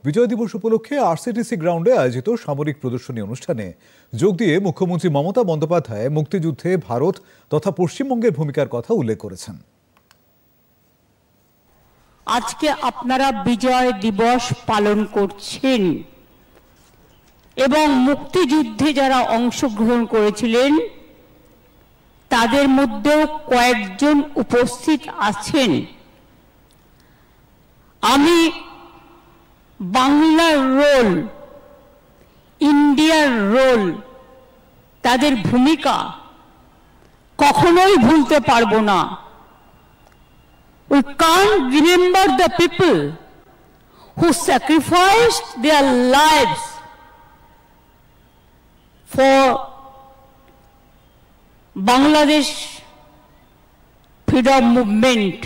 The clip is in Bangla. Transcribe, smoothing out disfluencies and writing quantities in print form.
বিজয় দিবস উপলক্ষে আরসিটিসি গ্রাউন্ডে আয়োজিত সামরিক প্রদর্শনী অনুষ্ঠানে যোগ দিয়ে মুখ্যমন্ত্রী মমতা বন্দ্যোপাধ্যায় মুক্তিযুদ্ধে ভারত তথা পশ্চিমবঙ্গের ভূমিকার কথা উল্লেখ করেছেন। আজকে আপনারা বিজয় দিবস পালন করছেন এবং মুক্তিযুদ্ধে যারা অংশগ্রহণ করেছিলেন তাদের মধ্যেও কয়েকজন উপস্থিত আছেন। আমি বাংলার রোল, ইন্ডিয়ার রোল, তাদের ভূমিকা কখনোই ভুলতে পারবো না। We can't remember the people who sacrificed their lives for Bangladesh freedom movement.